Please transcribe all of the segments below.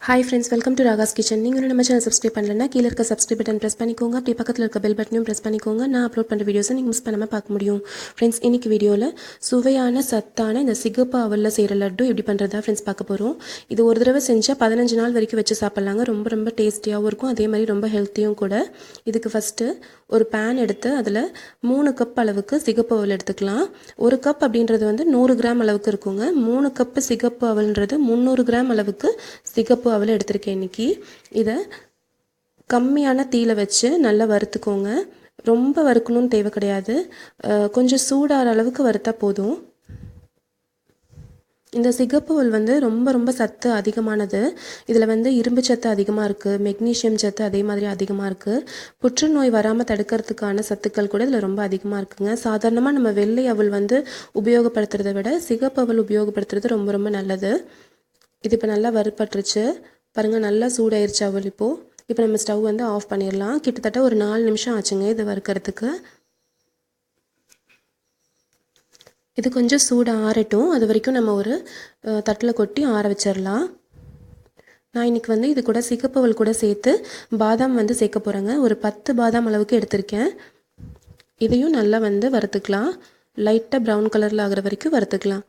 Hi friends, welcome to Ragas Kitchen. நீங்களும் நம்ம channel subscribe பண்ணலன்னா கீழ இருக்க சப்ஸ்கிரைப் பட்டன் பிரஸ் பண்ணிக்கோங்க. அப்படியே பக்கத்துல இருக்க பெல் பட்டனையும் பிரஸ் பண்ணிக்கோங்க. நான் அப்லோட் பண்ற வீடியோஸை நீங்க மிஸ் பண்ணாம பார்க்க முடியும். ஃப்ரெண்ட்ஸ், இன்னைக்கு வீடியோல சுவையான சத்தான இந்த சிகப்பு அவல்ல செய்யற லட்டு எப்படி பண்றதா ஃப்ரெண்ட்ஸ் பார்க்க போறோம். இது ஒரு தடவை செஞ்சா 15 நாள் வரைக்கும் வச்சு சாப்பிடலாங்க. ரொம்ப டேஸ்டியாவும் இருக்கும். அதே மாதிரி ரொம்ப ஹெல்த்தியும் கூட. இதுக்கு ஃபர்ஸ்ட் ஒரு pan எடுத்து அதுல 3 கப் அளவுக்கு சிகப்பு அவல் எடுத்துக்கலாம். 1 கப் அப்படின்றது வந்து 100 கிராம் அளவுக்கு இருக்குங்க. 3 கப் சிகப்பு அவல்ன்றது 300 கிராம் அளவுக்கு சிகப்பு அவல் எடுத்திருக்கேன் இன்னைக்கு. இதை கம்மியான தீயில வச்சு நல்லா வறுத்துக்கோங்க. ரொம்ப வறுக்கணும்னு தேவை கிடையாது. கொஞ்சம் சூடாகிற அளவுக்கு வறுத்தா போதும். இந்த சிகப்பு அவல் வந்து ரொம்ப சத்து அதிகமானது. இதில் வந்து இரும்பு சத்து அதிகமாக இருக்குது, மெக்னீஷியம் சத்து அதே மாதிரி அதிகமாக இருக்குது. புற்றுநோய் வராமல் தடுக்கிறதுக்கான சத்துக்கள் கூட இதில் ரொம்ப அதிகமாக இருக்குங்க. சாதாரணமாக நம்ம வெள்ளை அவல் வந்து உபயோகப்படுத்துறதை விட சிகப்பு அவல் உபயோகப்படுத்துறது ரொம்ப நல்லது. இது இப்போ நல்லா வறுப்பட்டுருச்சு பாருங்கள், நல்லா சூடாயிருச்சு அவல். இப்போ நம்ம ஸ்டவ் வந்து ஆஃப் பண்ணிடலாம். கிட்டத்தட்ட ஒரு 4 நிமிஷம் ஆச்சுங்க இது வறுக்கிறதுக்கு. இது கொஞ்சம் சூடாக ஆறட்டும். அது வரைக்கும் நம்ம ஒரு தட்டில் கொட்டி ஆற வச்சிடலாம். நான் இன்றைக்கி வந்து இது கூட சிகப்பு அவல் கூட சேர்த்து பாதாம் வந்து சேர்க்க போகிறேங்க. ஒரு 10 பாதாம் அளவுக்கு எடுத்திருக்கேன். இதையும் நல்லா வந்து வறுத்துக்கலாம். லைட்டாக ப்ரௌன் கலரில் ஆகிற வரைக்கும் வறுத்துக்கலாம்.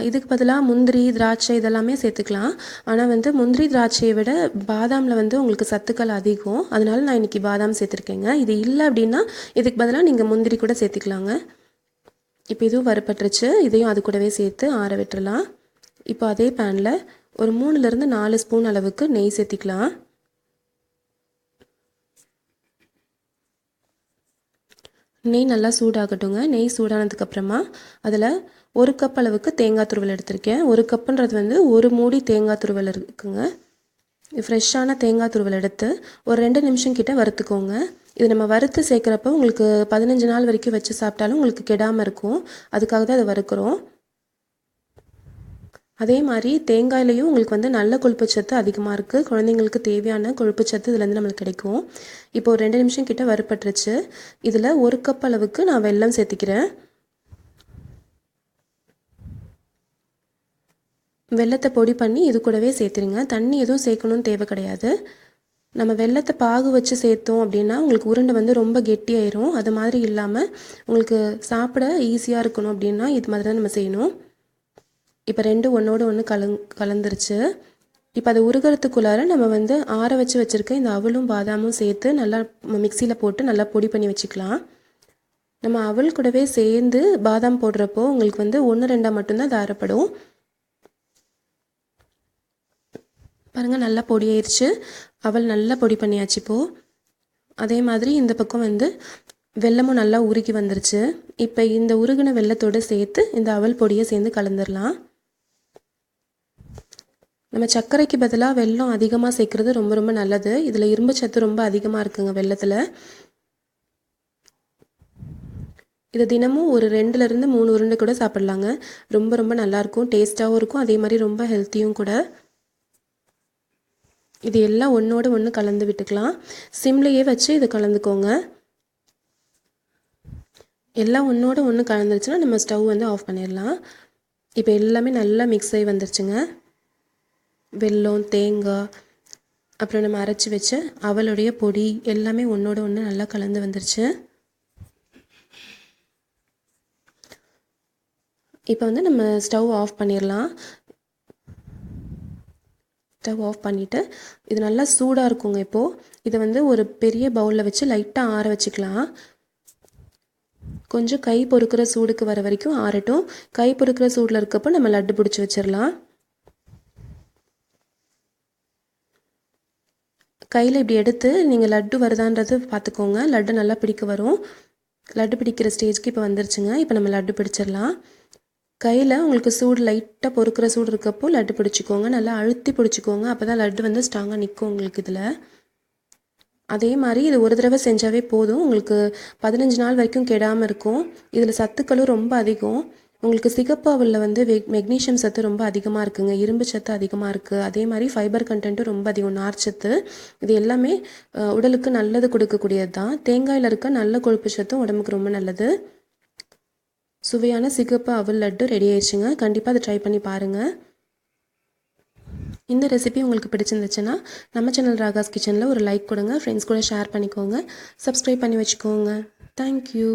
இதுக்கு பதிலாக முந்திரி, திராட்சை இதெல்லாமே சேர்த்துக்கலாம். ஆனால் வந்து முந்திரி திராட்சையை விட பாதாமில் வந்து உங்களுக்கு சத்துக்கள் அதிகம். அதனால நான் இன்றைக்கி பாதாம் சேர்த்துருக்கேங்க. இது இல்லை அப்படின்னா இதுக்கு பதிலாக நீங்கள் முந்திரி கூட சேர்த்துக்கலாங்க. இப்போ இதுவும் வறுப்பட்டுருச்சு. இதையும் அது கூடவே சேர்த்து ஆற விட்டுறலாம். இப்போ அதே பேனில் ஒரு 3லேருந்து 4 ஸ்பூன் அளவுக்கு நெய் சேர்த்திக்கலாம். நெய் நல்லா சூடாகட்டுங்க. நெய் சூடானதுக்கப்புறமா அதில் 1 கப் அளவுக்கு தேங்காய் துருவல் எடுத்திருக்கேன். 1 கப்புன்றது வந்து 1 மூடி தேங்காய் துருவல் இருக்குங்க. ஃப்ரெஷ்ஷான தேங்காய் துருவல் எடுத்து ஒரு 2 நிமிஷம் கிட்ட வறுத்துக்கோங்க. இது நம்ம வறுத்து சேர்க்குறப்போ உங்களுக்கு 15 நாள் வரைக்கும் வச்சு சாப்பிட்டாலும் உங்களுக்கு கெடாமல் இருக்கும். அதுக்காக தான் அதை வறுக்கிறோம். அதே மாதிரி தேங்காயிலையும் உங்களுக்கு வந்து நல்ல கொழுப்புச்சத்து அதிகமாக இருக்குது. குழந்தைங்களுக்கு தேவையான கொழுப்புச்சத்து இதுலேருந்து நம்மளுக்கு கிடைக்கும். இப்போ ஒரு 2 நிமிஷம் கிட்ட வறுப்பட்டுருச்சு. இதில் 1 கப் அளவுக்கு நான் வெல்லம் சேர்த்திக்கிறேன். வெல்லத்தை பொடி பண்ணி இது கூடவே சேர்த்துருங்க. தண்ணி எதுவும் சேர்க்கணும்னு தேவை கிடையாது. நம்ம வெல்லத்தை பாகு வச்சு சேர்த்தோம் அப்படின்னா உங்களுக்கு உருண்டை வந்து ரொம்ப கெட்டியாயிரும். அது மாதிரி இல்லாமல் உங்களுக்கு சாப்பிட ஈஸியாக இருக்கணும் அப்படின்னா இது மாதிரி தான் நம்ம செய்யணும். இப்போ 2 ஒன்றோடு ஒன்று கலந்துருச்சு. இப்போ அதை உருகிறதுக்குள்ளார நம்ம வந்து ஆற வச்சுருக்க இந்த அவலும் பாதாமும் சேர்த்து நல்லா மிக்சியில் போட்டு நல்லா பொடி பண்ணி வச்சுக்கலாம். நம்ம அவல் கூடவே சேர்ந்து பாதாம் போடுறப்போ உங்களுக்கு வந்து 1-2 மட்டும்தான் அது அரைப்படும். பாருங்கள், நல்லா பொடி ஆயிடுச்சு. அவல் நல்லா பொடி பண்ணியாச்சு. இப்போது அதே மாதிரி இந்த பக்கம் வந்து வெல்லமும் நல்லா உருகி வந்துருச்சு. இப்போ இந்த உருகின வெல்லத்தோடு சேர்த்து இந்த அவல் பொடியை சேர்ந்து கலந்துடலாம். நம்ம சர்க்கரைக்கு பதிலாக வெல்லம் அதிகமாக சேர்க்குறது ரொம்ப நல்லது. இதில் இரும்பு சத்து ரொம்ப அதிகமாக இருக்குங்க வெல்லத்தில். இது தினமும் ஒரு 2லேருந்து 3 உருண்டை கூட சாப்பிட்லாங்க. ரொம்ப நல்லாயிருக்கும், டேஸ்ட்டாகவும் இருக்கும். அதே மாதிரி ரொம்ப ஹெல்த்தியும் கூட. இது எல்லாம் ஒன்றோடு ஒன்று கலந்து விட்டுக்கலாம். சிம்லையே வச்சு இதை கலந்துக்கோங்க. எல்லாம் ஒன்றோடு ஒன்று கலந்துருச்சுன்னா நம்ம ஸ்டவ் வந்து ஆஃப் பண்ணிடலாம். இப்போ எல்லாமே நல்லா மிக்ஸ் ஆகி வந்துருச்சுங்க. வெல்லம், தேங்காய், அப்புறம் நம்ம அரைச்சி வச்ச அவளுடைய பொடி எல்லாமே ஒன்றோட ஒன்று நல்லா கலந்து வந்துருச்சு. இப்போ வந்து நம்ம ஸ்டவ் ஆஃப் பண்ணிடலாம். ஸ்டவ் ஆஃப் பண்ணிவிட்டு இது நல்லா சூடாக இருக்குங்க. இப்போது இதை வந்து ஒரு பெரிய பவுலில் வச்சு லைட்டாக ஆற வச்சுக்கலாம். கொஞ்சம் கை பொறுக்கிற சூடுக்கு வர வரைக்கும் ஆறட்டும். கை பொறுக்கிற சூடில் இருக்கப்போ நம்ம லட்டு பிடிச்சி வச்சிடலாம். கையில் இப்படி எடுத்து நீங்கள் லட்டு வருதான்றது பார்த்துக்கோங்க. லட்டு நல்லா பிடிக்க வரும். லட்டு பிடிக்கிற ஸ்டேஜ்க்கு இப்போ வந்துருச்சுங்க. இப்போ நம்ம லட்டு பிடிச்சிடலாம். கையில் உங்களுக்கு சூடு லைட்டாக பொறுக்கிற சூடு இருக்கப்போ லட்டு பிடிச்சிக்கோங்க. நல்லா அழுத்தி பிடிச்சிக்கோங்க. அப்போ தான் லட்டு வந்து ஸ்ட்ராங்காக நிற்கும் உங்களுக்கு இதில். அதே மாதிரி இது ஒரு தடவை செஞ்சாவே போதும். உங்களுக்கு 15 நாள் வரைக்கும் கெடாமல் இருக்கும். இதில் சத்துக்களும் ரொம்ப அதிகம். உங்களுக்கு சிகப்பு அவலில் வந்து மெக்னீஷியம் சத்து ரொம்ப அதிகமாக இருக்குங்க. இரும்பு சத்து அதிகமாக இருக்குது. அதே மாதிரி ஃபைபர் கண்டென்ட்டும் ரொம்ப அதிகம், நார்ச்சத்து. இது எல்லாமே உடலுக்கு நல்லது கொடுக்கக்கூடியது தான். தேங்காயில் இருக்க நல்ல கொழுப்பு சத்தும் உடம்புக்கு ரொம்ப நல்லது. சுவையான சிகப்பு அவல் லட்டு ரெடி ஆயிடுச்சுங்க. கண்டிப்பாக அதை ட்ரை பண்ணி பாருங்கள். இந்த ரெசிபி உங்களுக்கு பிடிச்சிருந்துச்சுன்னா நம்ம சேனல் ராகாஸ் கிச்சனில் ஒரு லைக் கொடுங்க. ஃப்ரெண்ட்ஸ் கூட ஷேர் பண்ணிக்கோங்க. சப்ஸ்கிரைப் பண்ணி வச்சுக்கோங்க. தேங்க்யூ.